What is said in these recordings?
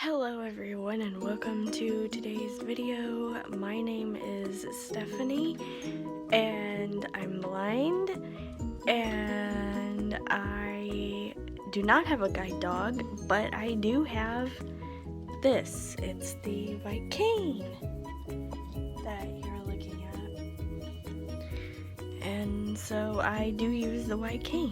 Hello everyone and welcome to today's video. My name is Stephanie and I'm blind and I do not have a guide dog, but I do have this. It's the white cane that you're looking at. And so I do use the white cane.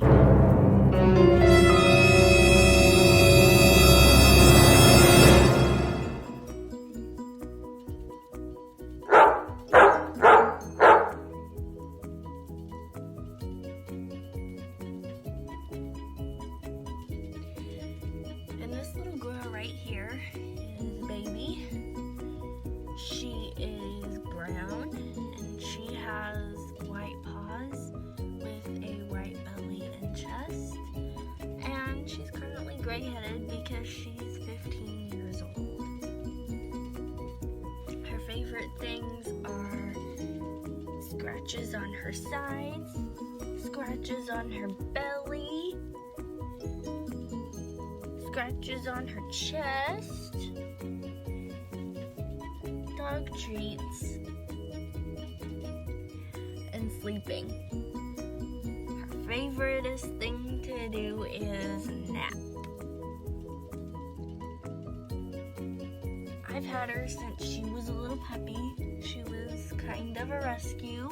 And this little girl right here is Baby. She is brown and she has white paws with a white belly and chest. And she's currently gray-headed because she's 15 years old. Her favorite things are scratches on her sides, scratches on her belly, scratches on her chest, dog treats, and sleeping. Her favoriteest thing to do is nap. I've had her since she was a little puppy. She was kind of a rescue.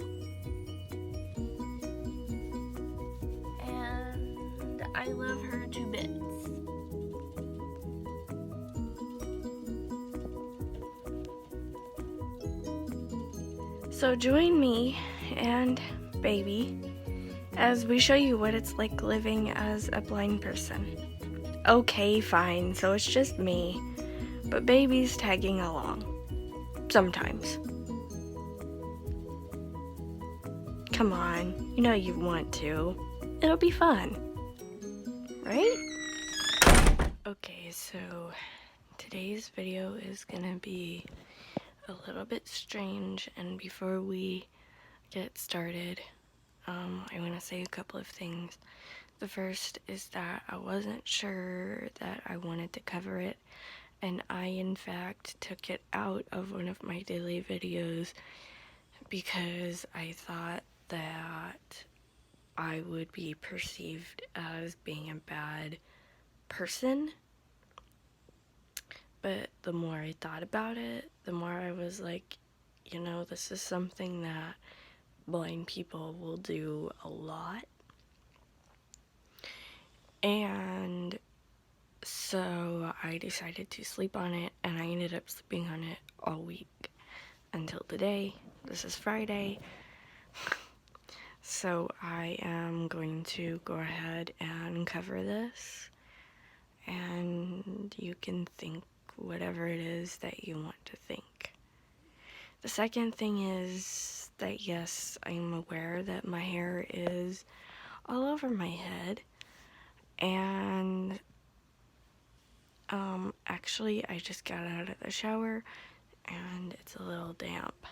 And I love her to bits. So join me and Baby as we show you what it's like living as a blind person. Okay, fine, so it's just me, but Baby's tagging along. Sometimes. Come on, you know you want to. It'll be fun, right? Okay, so today's video is gonna be a little bit strange, and before we get started, I want to say a couple of things. The first is that I wasn't sure that I wanted to cover it, and I in fact took it out of one of my daily videos because I thought that I would be perceived as being a bad person. But the more I thought about it, the more I was like, you know, this is something that blind people will do a lot. And so I decided to sleep on it, and I ended up sleeping on it all week until today. This is Friday. So I am going to go ahead and cover this, and you can think whatever it is that you want to think. The second thing is that yes, I'm aware that my hair is all over my head, and actually I just got out of the shower and it's a little damp.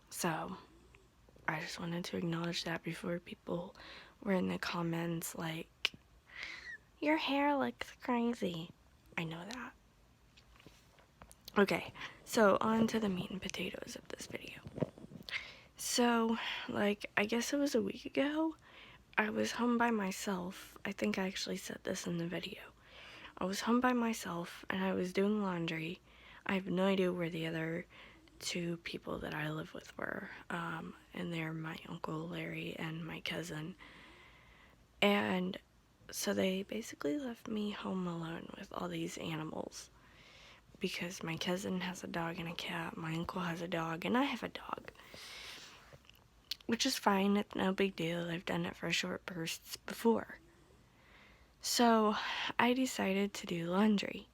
So I just wanted to acknowledge that before people were in the comments like, your hair looks crazy. I know that. Okay, so on to the meat and potatoes of this video. So, I guess it was a week ago, I was home by myself. I think I actually said this in the video. I was home by myself and I was doing laundry. I have no idea where the other two people that I live with were. And they're my Uncle Larry and my cousin. And so they basically left me home alone with all these animals. Because my cousin has a dog and a cat, my uncle has a dog, and I have a dog. Which is fine, it's no big deal, I've done it for short bursts before. So, I decided to do laundry.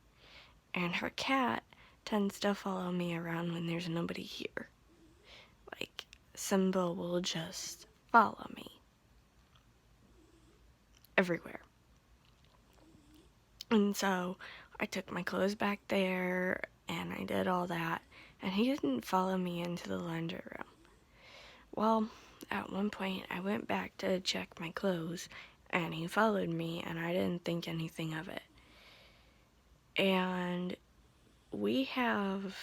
And her cat tends to follow me around when there's nobody here. Like, Simba will just follow me. Everywhere. And so, I took my clothes back there, and I did all that, and he didn't follow me into the laundry room. Well, at one point, I went back to check my clothes, and he followed me, and I didn't think anything of it. And we have,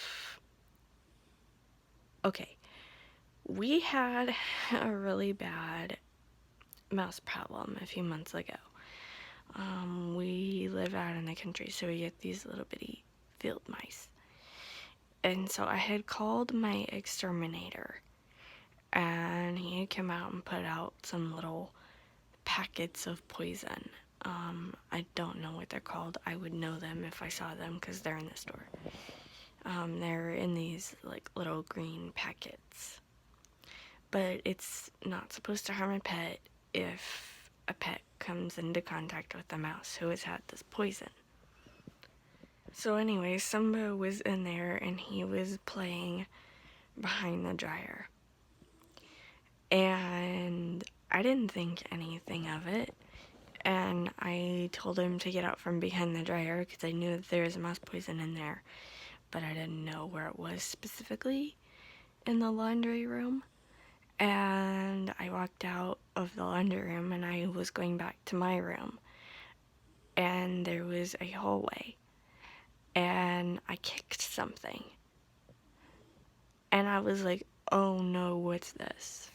okay, we had a really bad mouse problem a few months ago. We live out in the country, so we get these little bitty field mice. And so I had called my exterminator, and he had come out and put out some little packets of poison. I don't know what they're called. I would know them if I saw them because they're in the store. They're in these like little green packets. But it's not supposed to harm a pet if a pet comes into contact with a mouse who has had this poison. So anyway, Simba was in there and he was playing behind the dryer. And I didn't think anything of it. And I told him to get out from behind the dryer because I knew that there was mouse poison in there. But I didn't know where it was specifically in the laundry room. And I walked out of the laundry room and I was going back to my room. And there was a hallway. And I kicked something. And I was like, oh no, what's this?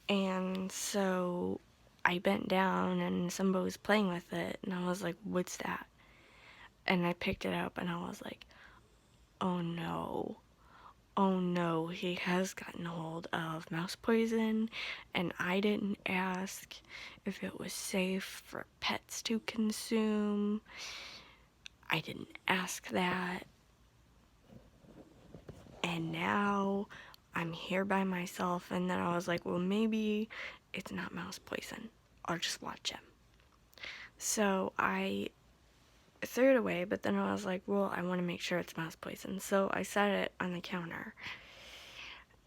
And so I bent down and somebody was playing with it. And I was like, what's that? And I picked it up and I was like, oh no. Oh no, he has gotten hold of mouse poison, and I didn't ask if it was safe for pets to consume. I didn't ask that. And now I'm here by myself, and then I was like, well, maybe it's not mouse poison. I'll just watch him. So I threw it away, but then I was like, well, I want to make sure it's mouse poison. So I set it on the counter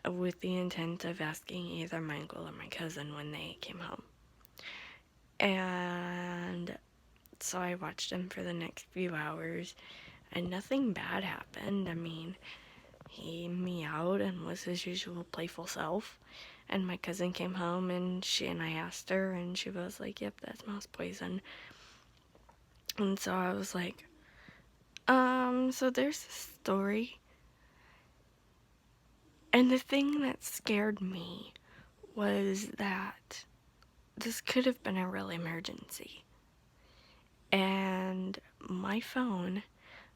with the intent of asking either my uncle or my cousin when they came home. And so I watched him for the next few hours, and nothing bad happened. I mean, he meowed and was his usual playful self. And my cousin came home, and I asked her, and she was like, yep, that's mouse poison. And so I was like, so there's this story. And the thing that scared me was that this could have been a real emergency. And my phone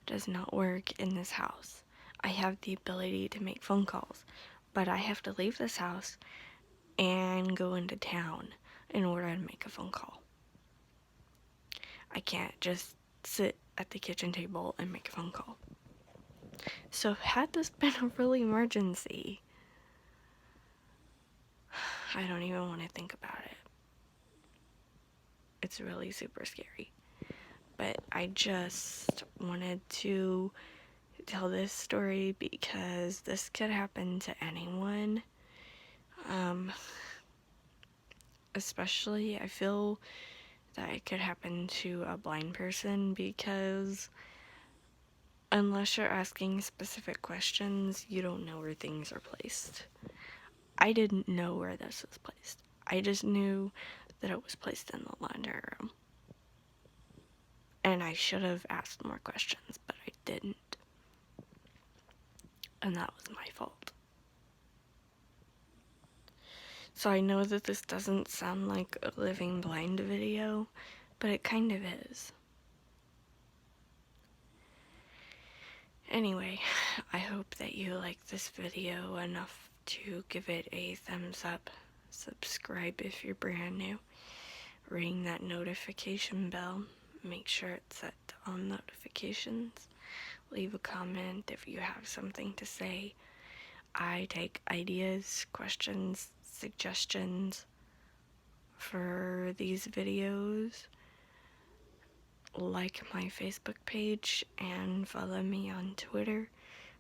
does not work in this house. I have the ability to make phone calls, but I have to leave this house and go into town in order to make a phone call. I can't just sit at the kitchen table and make a phone call. So had this been a real emergency, I don't even want to think about it. It's really super scary. But I just wanted to tell this story because this could happen to anyone. Especially I feel that it could happen to a blind person because unless you're asking specific questions, you don't know where things are placed. I didn't know where this was placed. I just knew that it was placed in the laundry room. And I should have asked more questions, but I didn't. And that was my fault. So I know that this doesn't sound like a living blind video, but it kind of is. Anyway, I hope that you like this video enough to give it a thumbs up. Subscribe if you're brand new. Ring that notification bell. Make sure it's set to all notifications. Leave a comment if you have something to say. I take ideas, questions, suggestions for these videos. Like my Facebook page and follow me on Twitter.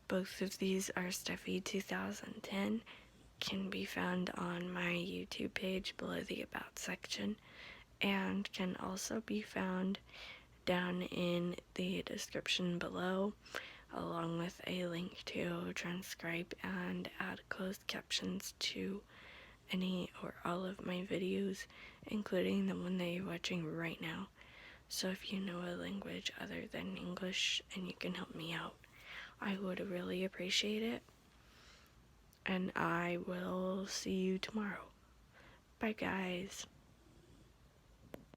Both of these are Steffi2010. Can be found on my YouTube page below the About section and can also be found down in the description below, along with a link to transcribe and add closed captions to any or all of my videos, including the one that you're watching right now. So if you know a language other than English and you can help me out, I would really appreciate it. And I will see you tomorrow. Bye, guys.